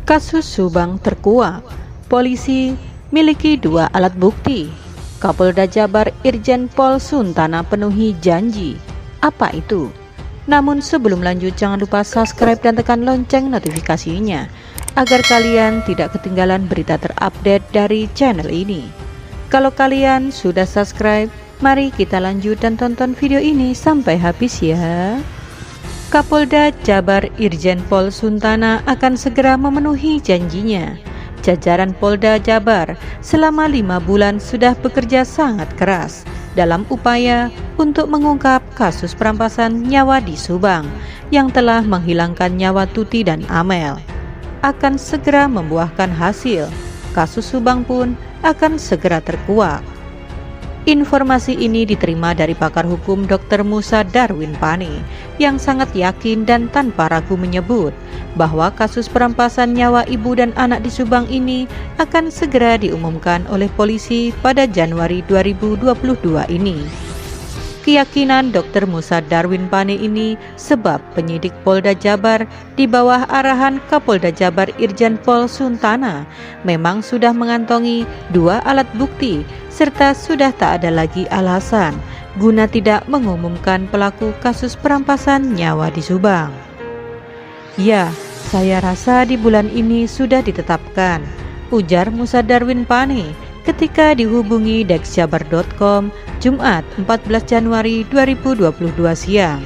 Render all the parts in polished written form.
Kasus Subang terkuak, polisi miliki 2 alat bukti. Kapolda Jabar Irjen Pol Suntana penuhi janji. Apa itu? Namun sebelum lanjut, jangan lupa subscribe dan tekan lonceng notifikasinya agar kalian tidak ketinggalan berita terupdate dari channel ini. Kalau kalian sudah subscribe, mari kita lanjut dan tonton video ini sampai habis ya. Kapolda Jabar Irjen Pol Suntana akan segera memenuhi janjinya. Jajaran Polda Jabar selama 5 bulan sudah bekerja sangat keras dalam upaya untuk mengungkap kasus perampasan nyawa di Subang yang telah menghilangkan nyawa Tuti dan Amel. Akan segera membuahkan hasil. Kasus Subang pun akan segera terkuak. Informasi ini diterima dari pakar hukum Dr. Musa Darwin Pane yang sangat yakin dan tanpa ragu menyebut bahwa kasus perampasan nyawa ibu dan anak di Subang ini akan segera diumumkan oleh polisi pada Januari 2022 ini. Keyakinan Dr. Musa Darwin Pane ini sebab penyidik Polda Jabar di bawah arahan Kapolda Jabar Irjen Pol Suntana memang sudah mengantongi 2 alat bukti serta sudah tak ada lagi alasan guna tidak mengumumkan pelaku kasus perampasan nyawa di Subang. Ya, saya rasa di bulan ini sudah ditetapkan, ujar Musa Darwin Pane ketika dihubungi dexjabar.com Jumat 14 Januari 2022 siang.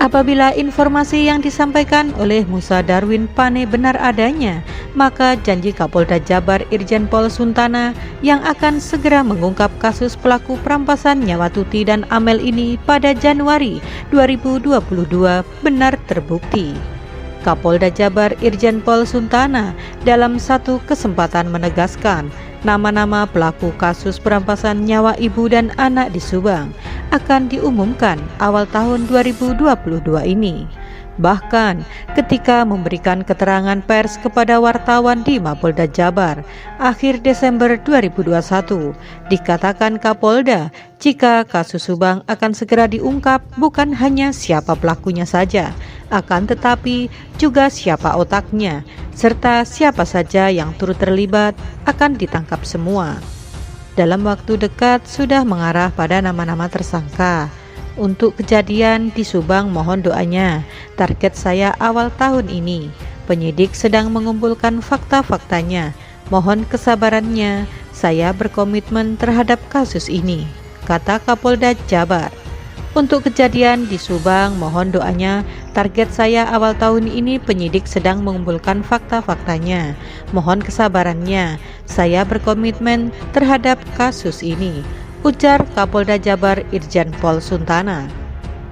Apabila informasi yang disampaikan oleh Musa Darwin Pane benar adanya, maka janji Kapolda Jabar Irjen Pol Suntana yang akan segera mengungkap kasus pelaku perampasan nyawa Tuti dan Amel ini pada Januari 2022 benar terbukti. Kapolda Jabar Irjen Pol Suntana dalam satu kesempatan menegaskan nama-nama pelaku kasus perampasan nyawa ibu dan anak di Subang akan diumumkan awal tahun 2022 ini. Bahkan ketika memberikan keterangan pers kepada wartawan di Mapolda Jabar akhir Desember 2021, dikatakan Kapolda jika kasus Subang akan segera diungkap bukan hanya siapa pelakunya saja, akan tetapi juga siapa otaknya, serta siapa saja yang turut terlibat akan ditangkap semua. Dalam waktu dekat sudah mengarah pada nama-nama tersangka. Untuk kejadian di Subang mohon doanya. Target saya awal tahun ini. Penyidik sedang mengumpulkan fakta-faktanya. Mohon kesabarannya. Saya berkomitmen terhadap kasus ini, kata Kapolda Jabar. Untuk kejadian di Subang mohon doanya. Target saya awal tahun ini. Penyidik sedang mengumpulkan fakta-faktanya. Mohon kesabarannya. Saya berkomitmen terhadap kasus ini, ujar Kapolda Jabar Irjen Pol Suntana.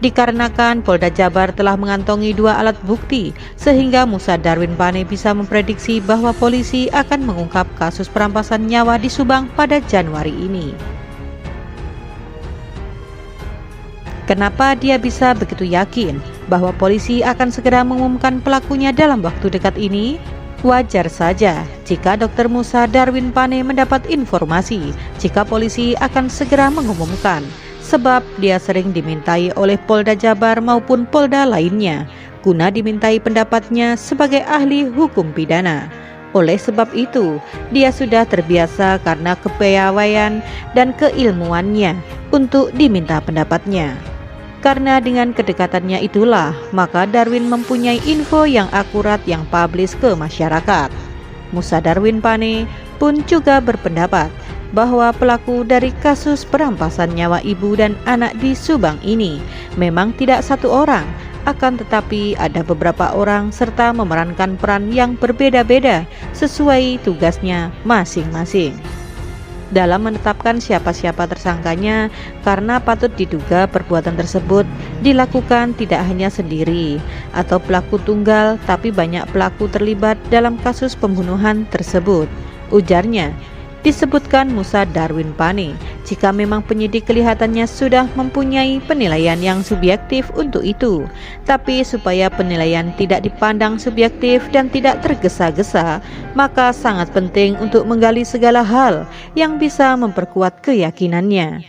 Dikarenakan Polda Jabar telah mengantongi 2 alat bukti, sehingga Musa Darwin Pane bisa memprediksi bahwa polisi akan mengungkap kasus perampasan nyawa di Subang pada Januari ini. Kenapa dia bisa begitu yakin bahwa polisi akan segera mengumumkan pelakunya dalam waktu dekat ini? Wajar saja jika Dr. Musa Darwin Pane mendapat informasi jika polisi akan segera mengumumkan, sebab dia sering dimintai oleh Polda Jabar maupun Polda lainnya guna dimintai pendapatnya sebagai ahli hukum pidana. Oleh sebab itu, dia sudah terbiasa karena kepiawaian dan keilmuannya untuk diminta pendapatnya. Karena dengan kedekatannya itulah, maka Darwin mempunyai info yang akurat yang publish ke masyarakat. Musa Darwin Pane pun juga berpendapat bahwa pelaku dari kasus perampasan nyawa ibu dan anak di Subang ini memang tidak satu orang, akan tetapi ada beberapa orang serta memerankan peran yang berbeda-beda sesuai tugasnya masing-masing dalam menetapkan siapa-siapa tersangkanya, karena patut diduga perbuatan tersebut dilakukan tidak hanya sendiri atau pelaku tunggal, tapi banyak pelaku terlibat dalam kasus pembunuhan tersebut, ujarnya. Disebutkan Musa Darwin Pane, jika memang penyidik kelihatannya sudah mempunyai penilaian yang subjektif untuk itu, tapi supaya penilaian tidak dipandang subjektif dan tidak tergesa-gesa, maka sangat penting untuk menggali segala hal yang bisa memperkuat keyakinannya.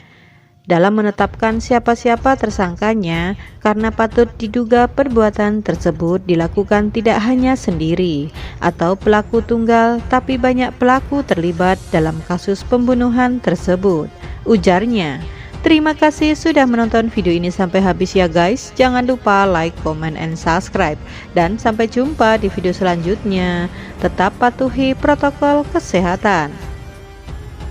dalam menetapkan siapa-siapa tersangkanya karena patut diduga perbuatan tersebut dilakukan tidak hanya sendiri atau pelaku tunggal, tapi banyak pelaku terlibat dalam kasus pembunuhan tersebut, ujarnya. Terima kasih sudah menonton video ini sampai habis ya guys. Jangan lupa like, comment, and subscribe. Dan sampai jumpa di video selanjutnya. Tetap patuhi protokol kesehatan.